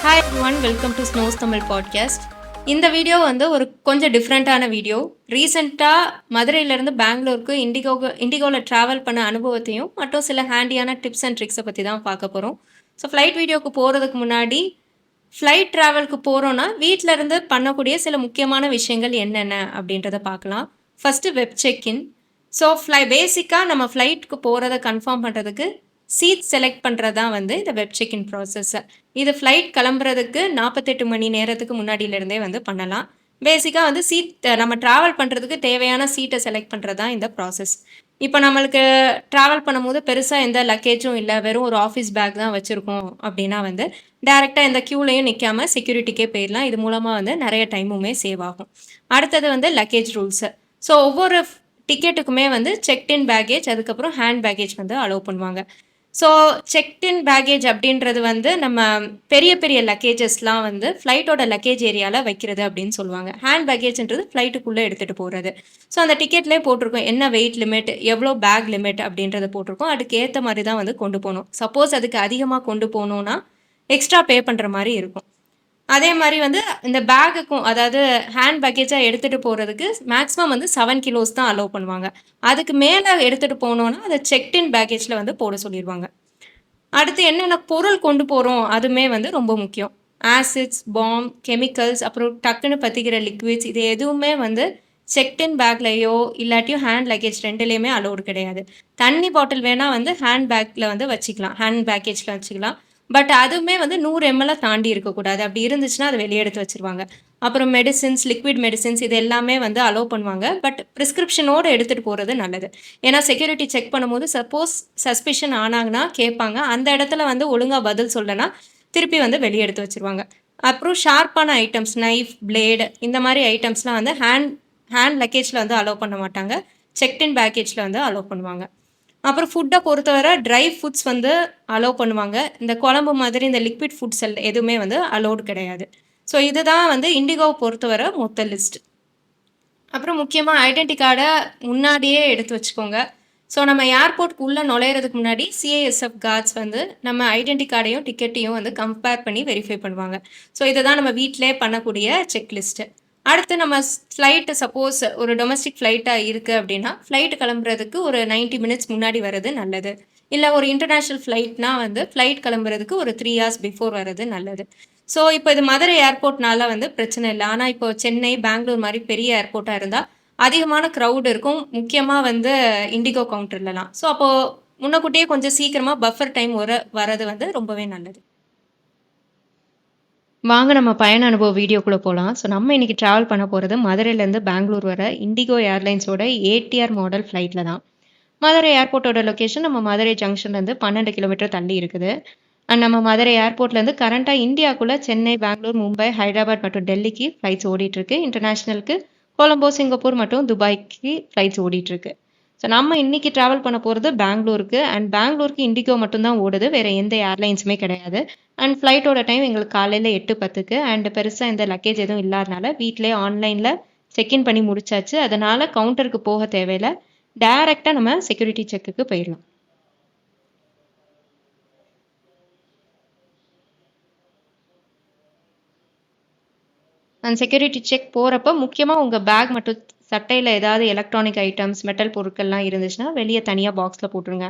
Hi everyone, welcome to Snows Tamil podcast. இந்த video வந்து ஒரு கொஞ்சம் டிஃப்ரெண்ட்டான வீடியோ. ரீசெண்டாக மதுரையிலேருந்து பெங்களூருக்கு இண்டிகோவில் ட்ராவல் பண்ண அனுபவத்தையும் மற்றும் சில ஹேண்டியான டிப்ஸ் அண்ட் ட்ரிக்ஸை பற்றி தான் பார்க்க போகிறோம். ஸோ ஃப்ளைட் வீடியோக்கு போகிறதுக்கு முன்னாடி ஃப்ளைட் ட்ராவலுக்கு போகிறோன்னா வீட்டிலேருந்து பண்ணக்கூடிய சில முக்கியமான விஷயங்கள் என்னென்ன அப்படின்றத பார்க்கலாம். First web check in. ஸோ பேசிக்காக நம்ம ஃப்ளைட்டுக்கு போகிறத கன்ஃபார்ம் பண்ணுறதுக்கு சீட் செலக்ட் பண்ணுறது தான் வந்து இந்த வெப் செக்இன் ப்ராசஸ். இது ஃப்ளைட் கிளம்புறதுக்கு 48 மணி நேரத்துக்கு முன்னாடியிலேருந்தே வந்து பண்ணலாம். பேசிக்காக வந்து நம்ம ட்ராவல் பண்ணுறதுக்கு தேவையான சீட்டை செலக்ட் பண்ணுறது தான் இந்த ப்ராசஸ். இப்போ நம்மளுக்கு ட்ராவல் பண்ணும்போது பெருசாக எந்த லக்கேஜும் இல்லை, வெறும் ஒரு ஆஃபீஸ் பேக் தான் வச்சுருக்கோம் அப்படின்னா வந்து டேரெக்டாக எந்த க்யூலையும் நிற்காம செக்யூரிட்டிக்கே போயிடலாம். இது மூலமாக வந்து நிறைய டைமுமே சேவ் ஆகும். அடுத்தது வந்து லக்கேஜ் ரூல்ஸு. ஸோ ஒவ்வொரு டிக்கெட்டுக்குமே வந்து செக்இன் பேக்கேஜ், அதுக்கப்புறம் ஹேண்ட் பேக்கேஜ் வந்து அலோவ் பண்ணுவாங்க. ஸோ செக்இன் பேக்கேஜ் அப்படின்றது வந்து நம்ம பெரிய பெரிய லக்கேஜஸ்லாம் வந்து ஃப்ளைட்டோட லக்கேஜ் ஏரியாவில் வைக்கிறது அப்படின்னு சொல்லுவாங்க. ஹேண்ட் பேக்கேஜ்ன்றது ஃப்ளைட்டுக்குள்ளே எடுத்துகிட்டு போகிறது. ஸோ அந்த டிக்கெட்லேயே போட்டிருக்கோம் என்ன வெயிட் லிமிட், எவ்வளோ பேக் லிமிட் அப்படின்றத போட்டிருக்கோம். அதுக்கு ஏற்ற மாதிரி தான் வந்து கொண்டு போகணும். சப்போஸ் அதுக்கு அதிகமாக கொண்டு போகணுன்னா எக்ஸ்ட்ரா பே பண்ணுற மாதிரி இருக்கும். அதே மாதிரி வந்து இந்த பேக்குக்கும், அதாவது ஹேண்ட் பேக்கேஜாக எடுத்துகிட்டு போகிறதுக்கு மேக்ஸிமம் வந்து 7 கிலோஸ் தான் அலோவ் பண்ணுவாங்க. அதுக்கு மேலே எடுத்துகிட்டு போனோன்னா அதை செக்இன் பேக்கேஜில் வந்து போட சொல்லிடுவாங்க. அடுத்து என்னென்ன பொருள் கொண்டு போகிறோம் அதுவுமே வந்து ரொம்ப முக்கியம். ஆசிட்ஸ், பாம், கெமிக்கல்ஸ், அப்புறம் டக்குன்னு பற்றிக்கிற லிக்விட்ஸ், இது எதுவுமே வந்து செக்இன் பேக்லேயோ இல்லாட்டியும் ஹேண்ட் லக்கேஜ் ரெண்டுலேயுமே அலோடு கிடையாது. தண்ணி பாட்டில் வேணால் வந்து ஹேண்ட் பேக்கில் வந்து வச்சுக்கலாம், ஹேண்ட் பேக்கேஜில் வச்சுக்கலாம். பட் அதுவுமே வந்து 100 ml தாண்டி இருக்கக்கூடாது. அப்படி இருந்துச்சுன்னா அதை வெளியே எடுத்து வச்சுருவாங்க. அப்புறம் மெடிசின்ஸ், லிக்விட் மெடிசின்ஸ், இது எல்லாமே வந்து அலோவ் பண்ணுவாங்க. பட் ப்ரிஸ்கிரிப்ஷனோடு எடுத்துகிட்டு போகிறது நல்லது. ஏன்னா செக்யூரிட்டி செக் பண்ணும்போது சப்போஸ் சஸ்பிஷன் ஆனாங்கன்னா கேட்பாங்க. அந்த இடத்துல வந்து ஒழுங்காக பதில் சொல்லனா திருப்பி வந்து வெளியே எடுத்து வச்சுருவாங்க. அப்புறம் ஷார்ப்பான ஐட்டம்ஸ், நைஃப், பிளேடு, இந்த மாதிரி ஐட்டம்ஸ்லாம் வந்து ஹேண்ட் லக்கேஜில் வந்து அலோவ் பண்ண மாட்டாங்க. செக்இன் பேக்கேஜில் வந்து அலோவ் பண்ணுவாங்க. அப்புறம் ஃபுட்டை பொறுத்தவரை ட்ரை ஃபுட்ஸ் வந்து அலோவ் பண்ணுவாங்க. இந்த குழம்பு மாதிரி இந்த லிக்விட் ஃபுட்ஸ் எதுவுமே வந்து அலோடு கிடையாது. ஸோ இதுதான் வந்து இண்டிகோவை பொறுத்தவரை மொத்த லிஸ்ட். அப்புறம் முக்கியமாக ஐடென்டி கார்டை முன்னாடியே எடுத்து வச்சுக்கோங்க. ஸோ நம்ம ஏர்போர்ட்க்கு உள்ளே நுழையிறதுக்கு முன்னாடி சிஐஎஸ்எஃப் கார்ட்ஸ் வந்து நம்ம ஐடென்டி கார்டையும் டிக்கெட்டையும் வந்து கம்பேர் பண்ணி வெரிஃபை பண்ணுவாங்க. ஸோ இதை தான் நம்ம வீட்டிலே பண்ணக்கூடிய செக்லிஸ்ட்டு. அடுத்து நம்ம ஃப்ளைட்டு சப்போஸ் ஒரு டொமஸ்டிக் ஃப்ளைட்டாக இருக்குது அப்படின்னா ஃப்ளைட்டு கிளம்புறதுக்கு ஒரு 90 மினிட்ஸ் முன்னாடி வர்றது நல்லது. இல்லை ஒரு இன்டர்நேஷ்னல் ஃப்ளைட்னா வந்து ஃப்ளைட் கிளம்புறதுக்கு ஒரு 3 hours பிஃபோர் வர்றது நல்லது. ஸோ இப்போ இது மதுரை ஏர்போர்ட்னால வந்து பிரச்சனை இல்லை. ஆனால் இப்போ சென்னை, பெங்களூர் மாதிரி பெரிய ஏர்போர்ட்டாக இருந்தால் அதிகமான க்ரௌட் இருக்கும், முக்கியமாக வந்து இண்டிகோ கவுண்டர்லலாம். ஸோ அப்போது முன்னக்கூட்டியே கொஞ்சம் சீக்கிரமாக பஃபர் டைம் வரது வந்து ரொம்பவே நல்லது. வாங்க நம்ம பயண அனுபவ வீடியோக்குள்ளே போகலாம். ஸோ நம்ம இன்னைக்கு ட்ராவல் பண்ண போகிறது மதுரையிலேருந்து பெங்களூர் வர இண்டிகோ ஏர்லைன்ஸோட ஏடிஆர் மாடல் ஃப்ளைட்டில் தான். மதுரை ஏர்போர்ட்டோட லொக்கேஷன் நம்ம மதுரை ஜங்ஷன்லேருந்து 12 கிலோமீட்டர் தள்ளி இருக்குது. அண்ட் நம்ம மதுரை ஏர்போர்ட்லேருந்து கரண்ட்டாக இந்தியாவுக்குள்ளே சென்னை, பெங்களூர், மும்பை, ஹைதராபாத் மற்றும் டெல்லிக்கு ஃப்ளைட்ஸ் ஓடிட்டுருக்கு. இன்டர்நேஷ்னலுக்கு கொலம்போ, சிங்கப்பூர் மற்றும் துபாய்க்கு ஃப்ளைட்ஸ் ஓடிட்டுருக்கு. ஸோ நம்ம இன்னைக்கு ட்ராவல் பண்ண போகிறது பெங்களூருக்கு. அண்ட் பெங்களூருக்கு இண்டிகோ மட்டும்தான் ஓடுது, வேறு எந்த ஏர்லைன்ஸுமே கிடையாது. அண்ட் ஃப்ளைட்டோட டைம் எங்களுக்கு காலையில் 8:10. அண்ட் பெருசாக இந்த லக்கேஜ் எதுவும் இல்லாதனால வீட்டிலே ஆன்லைனில் செக்இன் பண்ணி முடிச்சாச்சு. அதனால் கவுண்டருக்கு போக தேவையில்லை, டைரெக்டாக நம்ம செக்யூரிட்டி செக்குக்கு போயிடலாம். அந்த செக்யூரிட்டி செக் போகிறப்ப முக்கியமாக உங்கள் பேக் மட்டும், சட்டையில் ஏதாவது எலக்ட்ரானிக் ஐட்டம்ஸ், மெட்டல் பொருட்கள்லாம் இருந்துச்சுன்னா வெளியே தனியாக பாக்ஸில் போட்டுருங்க.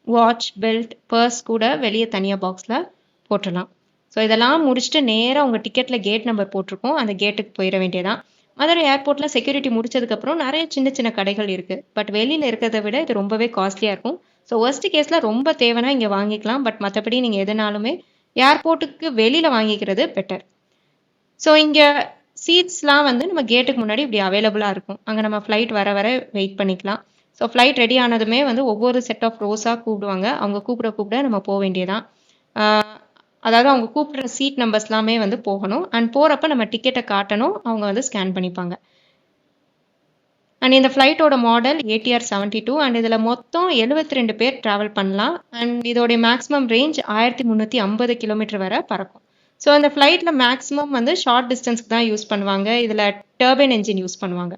வாட்ச், பெல்ட், பர்ஸ் கூட வெளியே தனியாக பாக்ஸில் போட்டுடலாம். ஸோ இதெல்லாம் முடிச்சுட்டு நேராக உங்கள் டிக்கெட்டில் கேட் நம்பர் போட்டிருக்கோம், அந்த கேட்டுக்கு போயிட வேண்டியதான். மதுரை ஏர்போர்ட்டில் செக்யூரிட்டி முடிச்சதுக்கப்புறம் நிறைய சின்ன சின்ன கடைகள் இருக்குது. பட் வெளியில் இருக்கிறத விட இது ரொம்பவே காஸ்ட்லியாக இருக்கும். ஸோ ஒர்ஸ்ட் கேஸில் ரொம்ப தேவைன்னா இங்கே வாங்கிக்கலாம். பட் மற்றபடி நீங்கள் எதுனாலுமே ஏர்போர்ட்டுக்கு வெளியில் வாங்கிக்கிறது பெட்டர். ஸோ இங்கே சீட்ஸ்லாம் வந்து நம்ம கேட்டுக்கு முன்னாடி இப்படி அவைலபிளாக இருக்கும். அங்கே நம்ம ஃப்ளைட் வர வெயிட் பண்ணிக்கலாம். ஸோ ஃப்ளைட் ரெடி ஆனதுமே வந்து ஒவ்வொரு செட் ஆஃப் ரோஸாக கூப்பிடுவாங்க. அவங்க கூப்பிட நம்ம போக வேண்டியதான். அதாவது அவங்க கூப்பிடுற சீட் நம்பர்ஸ்லாமே வந்து போகணும். அண்ட் போகிறப்ப நம்ம டிக்கெட்டை காட்டணும், அவங்க வந்து ஸ்கேன் பண்ணிப்பாங்க. அண்ட் இந்த ஃப்ளைட்டோட மாடல் ATR 72. அண்ட் இதில் மொத்தம் 72 பேர் ட்ராவல் பண்ணலாம். அண்ட் இதோடைய மேக்ஸிமம் ரேஞ்ச் 1350 கிலோமீட்டர் வரை பறக்கும். ஸோ அந்த ஃப்ளைட்டில் மேக்ஸிமம் வந்து ஷார்ட் டிஸ்டன்ஸ்க்கு தான் யூஸ் பண்ணுவாங்க. இதில் டர்பைன் என்ஜின் யூஸ் பண்ணுவாங்க.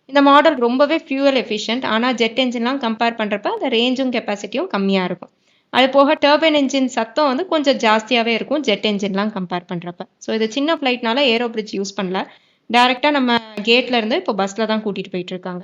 இந்த மாடல் ரொம்பவே ஃபியூவல் எஃபிஷியன்ட். ஆனால் ஜெட் என்ஜின்லாம் கம்பேர் பண்ணுறப்ப அந்த ரேஞ்சும் கெப்பாசிட்டியும் கம்மியாக இருக்கும். அது போக டர்பைன் என்ஜின் சத்தம் வந்து கொஞ்சம் ஜாஸ்தியாகவே இருக்கும் ஜெட் என்ஜின்லாம் கம்பேர் பண்ணுறப்ப. ஸோ இது சின்ன ஃப்ளைட்னால ஏரோ பிரிட்ஜ் யூஸ் பண்ணல. டைரெக்டாக நம்ம கேட்ல இருந்து இப்போ பஸ்ஸில் தான் கூட்டிகிட்டு போயிட்டு இருக்காங்க.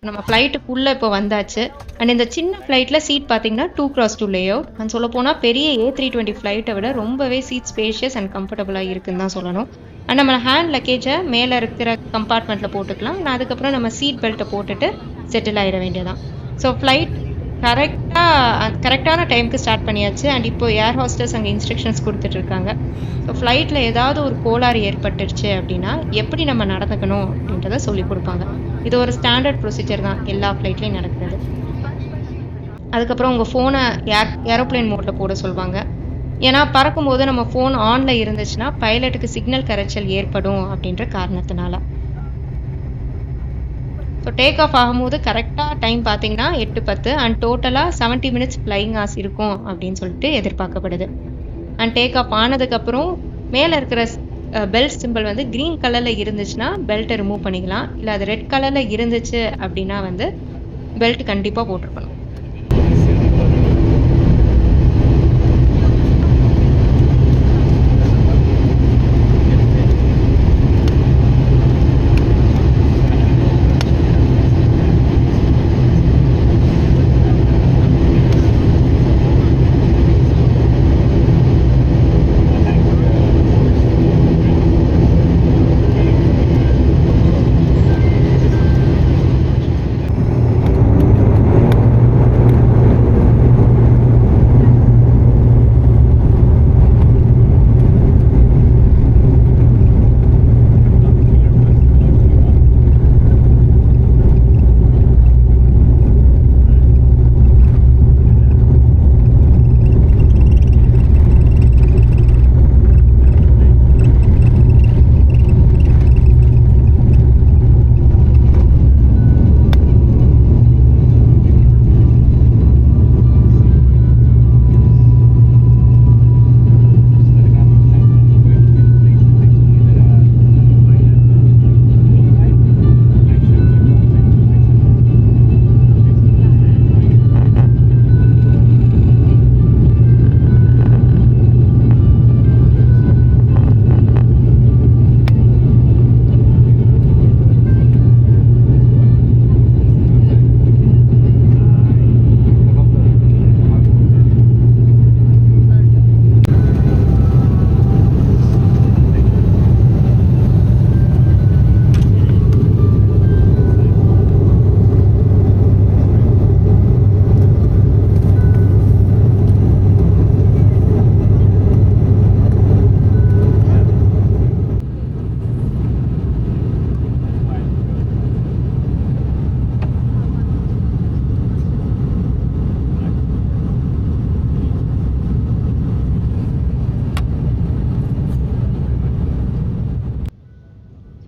நம்ம ஃப்ளைட்டுக்குள்ளே இப்போ வந்தாச்சு. அண்ட் இந்த சின்ன ஃப்ளைட்டில் சீட் பார்த்தீங்கன்னா 2x2 லேஅவுட். அண்ட் சொல்ல போனால் பெரிய A320 ஃப்ளைட்டை விட ரொம்பவே சீட் ஸ்பேஷியஸ் அண்ட் கம்ஃபர்டபுளாக இருக்குன்னு தான் சொல்லணும். அண்ட் நம்ம ஹேண்ட் லக்கேஜை மேலே இருக்கிற கம்பார்ட்மெண்ட்டில் போட்டுக்கலாம். நான் அதுக்கப்புறம் நம்ம சீட் பெல்ட்டை போட்டுட்டு செட்டில் ஆகிட வேண்டியதான். ஸோ ஃப்ளைட் கரெக்டான டைமுக்கு ஸ்டார்ட் பண்ணியாச்சு. அண்ட் இப்போ ஏர் ஹாஸ்டர்ஸ் அங்கே இன்ஸ்ட்ரக்ஷன்ஸ் கொடுத்துட்ருக்காங்க. ஸோ ஃப்ளைட்டில் ஏதாவது ஒரு கோளாறு ஏற்பட்டுருச்சு அப்படின்னா எப்படி நம்ம நடந்துக்கணும் அப்படின்றத சொல்லி கொடுப்பாங்க. இது ஒரு ஸ்டாண்டர்ட் ப்ரொசீஜர் தான் எல்லா ஃப்ளைட்லேயும் நடக்கிறது. அதுக்கப்புறம் உங்கள் ஃபோனை ஏரோப்ளேன் மோட்டில் போட சொல்லுவாங்க. ஏன்னா பறக்கும்போது நம்ம ஃபோன் ஆனில் இருந்துச்சுன்னா பைலட்டுக்கு சிக்னல் கரைச்சல் ஏற்படும் அப்படின்ற காரணத்தினால. ஸோ டேக் ஆஃப் ஆகும்போது கரெக்டாக டைம் பார்த்தீங்கன்னா 8:10 அண்ட் டோட்டலாக 70 மினிட்ஸ் ஃப்ளையிங் ஹார்ஸ் இருக்கும் அப்படின்னு சொல்லிட்டு எதிர்பார்க்கப்படுது. அண்ட் டேக் ஆஃப் ஆனதுக்கப்புறம் மேலே இருக்கிற பெல்ட் சிம்பிள் வந்து க்ரீன் கலரில் இருந்துச்சுன்னா பெல்ட்டை ரிமூவ் பண்ணிக்கலாம். இல்லை அது ரெட் கலரில் இருந்துச்சு அப்படின்னா வந்து பெல்ட் கண்டிப்பாக போட்டிருக்கணும்.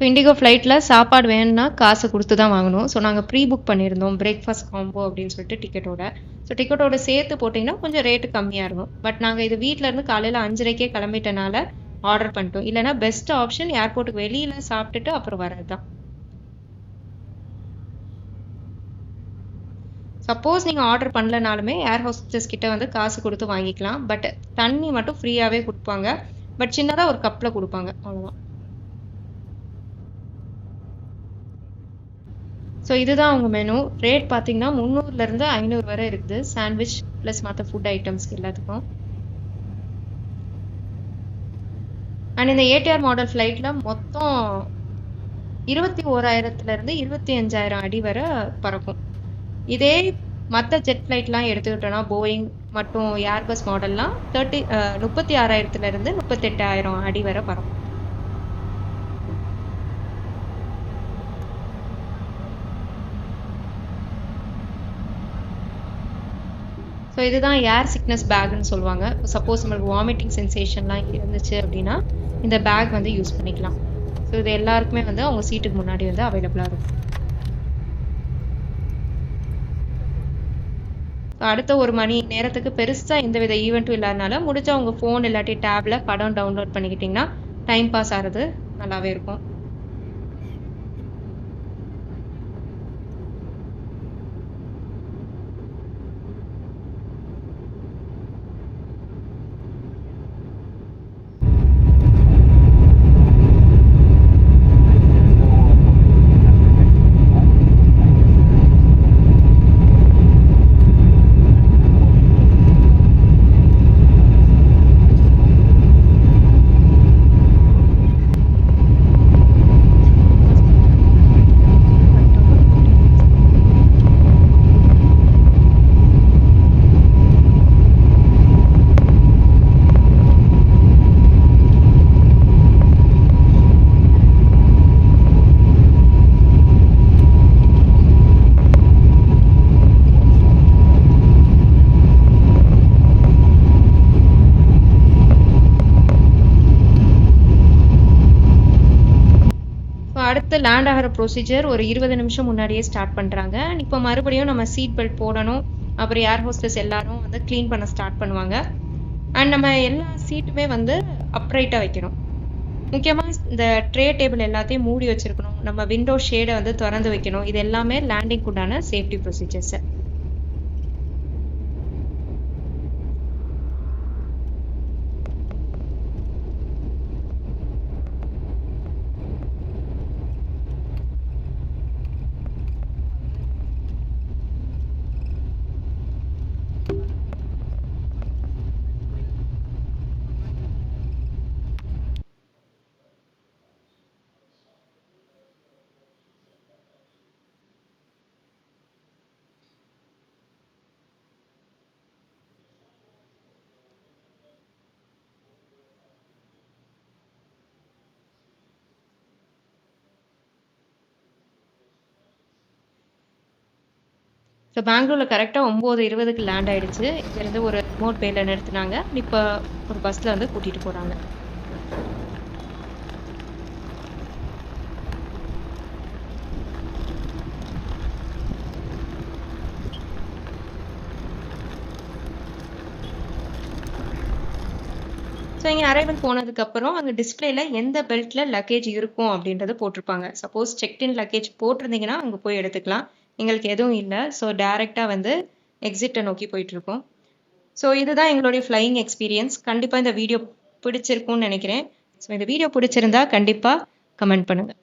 இண்டிகோ ஃப்ளைட்டில் சாப்பாடு வேணும்னா காசு கொடுத்து தான் வாங்கணும். ஸோ நாங்கள் ப்ரீ புக் பண்ணியிருந்தோம் பிரேக்ஃபாஸ்ட் காம்போ அப்படின்னு சொல்லிட்டு டிக்கெட்டோட. ஸோ டிக்கெட்டோட சேர்த்து போட்டிங்கன்னா கொஞ்சம் ரேட்டு கம்மியாக இருக்கும். பட் நாங்கள் இது வீட்டிலேருந்து காலையில் 5:30 கிளம்பிட்டனால ஆர்டர் பண்ணிட்டோம். இல்லைனா பெஸ்ட் ஆப்ஷன் ஏர்போர்ட்டுக்கு வெளியில் சாப்பிட்டுட்டு அப்புறம் வர்றது தான். சப்போஸ் நீங்கள் ஆர்டர் பண்ணலனாலுமே ஏர் ஹோஸ்டஸ் கிட்ட வந்து காசு கொடுத்து வாங்கிக்கலாம். பட் தண்ணி மட்டும் ஃப்ரீயாகவே கொடுப்பாங்க. பட் சின்னதாக ஒரு கப்பில் கொடுப்பாங்க, அவ்வளோதான். ஸோ இதுதான் அவங்க மெனு. ரேட் பார்த்தீங்கன்னா 300லேருந்து 500 வரை இருக்குது. சாண்ட்விச் ப்ளஸ் மற்ற ஃபுட் ஐட்டம்ஸ்க்கு எல்லாத்துக்கும். அண்ட் இந்த ஏடிஆர் மாடல் ஃப்ளைட்டில் மொத்தம் 21,000லேருந்து 25,000 அடி வரை பறக்கும். இதே மற்ற ஜெட் ஃப்ளைட்லாம் எடுத்துக்கிட்டோன்னா போயிங் மற்றும் ஏர்பஸ் மாடல்லாம் 36,000லேருந்து 38,000 அடி வரை பறக்கும். ஸோ இதுதான் ஏர் சிக்னஸ் பேக்னு சொல்லுவாங்க. சப்போஸ் நம்மளுக்கு வாமிட்டிங் சென்சேஷன்லாம் இருந்துச்சு அப்படின்னா இந்த பேக் வந்து யூஸ் பண்ணிக்கலாம். ஸோ இது எல்லாருக்குமே வந்து அவங்க சீட்டுக்கு முன்னாடி வந்து அவைலபிளாக இருக்கும். அடுத்த 1 மணி நேரத்துக்கு பெருசாக எந்த வித ஈவெண்ட்டும் இல்லாதனால முடிஞ்சா உங்கள் ஃபோன் இல்லாட்டி டேப்ல படம் டவுன்லோட் பண்ணிக்கிட்டிங்கன்னா டைம் பாஸ் ஆகிறது நல்லாவே இருக்கும். அடுத்து லேண்ட் ஆகிற ப்ரொசீஜர் ஒரு 20 நிமிஷம் முன்னாடியே ஸ்டார்ட் பண்ணுறாங்க. இப்போ மறுபடியும் நம்ம சீட் பெல்ட் போடணும். அப்புறம் ஏர் ஹோஸ்டஸ் எல்லாரும் வந்து க்ளீன் பண்ண ஸ்டார்ட் பண்ணுவாங்க. அண்ட் நம்ம எல்லா சீட்டுமே வந்து அப்ரைட்டாக வைக்கணும். முக்கியமாக இந்த ட்ரே டேபிள் எல்லாத்தையும் மூடி வச்சிருக்கணும். நம்ம விண்டோ ஷேடை வந்து திறந்து வைக்கணும். இது எல்லாமே லேண்டிங் உண்டான சேஃப்டி ப்ரொசீஜர்ஸு. ஸோ பெங்களூரில் கரெக்டாக 9:20க்கு லேண்ட் ஆயிடுச்சு. இங்கேருந்து ஒரு ரிமோட் பேல நிறுத்தினாங்க. இப்போ ஒரு பஸ்ஸில் வந்து கூட்டிகிட்டு போகிறாங்க. ஸோ இங்கே அரைவல் போனதுக்கப்புறம் அங்கே டிஸ்பிளேல எந்த பெல்ட்டில் லக்கேஜ் இருக்கும் அப்படின்றத போட்டிருப்பாங்க. சப்போஸ் செக்இன் லக்கேஜ் போட்டிருந்தீங்கன்னா அங்கே போய் எடுத்துக்கலாம். எங்களுக்கு எதுவும் இல்லை. ஸோ டைரெக்டாக வந்து எக்ஸிட்டை நோக்கி போயிட்டுருக்கோம். ஸோ இதுதான் எங்களுடைய ஃப்ளையிங் எக்ஸ்பீரியன்ஸ். கண்டிப்பாக இந்த வீடியோ பிடிச்சிருக்கும்னு நினைக்கிறேன். ஸோ இந்த வீடியோ பிடிச்சிருந்தா கண்டிப்பாக கமெண்ட் பண்ணுங்கள்.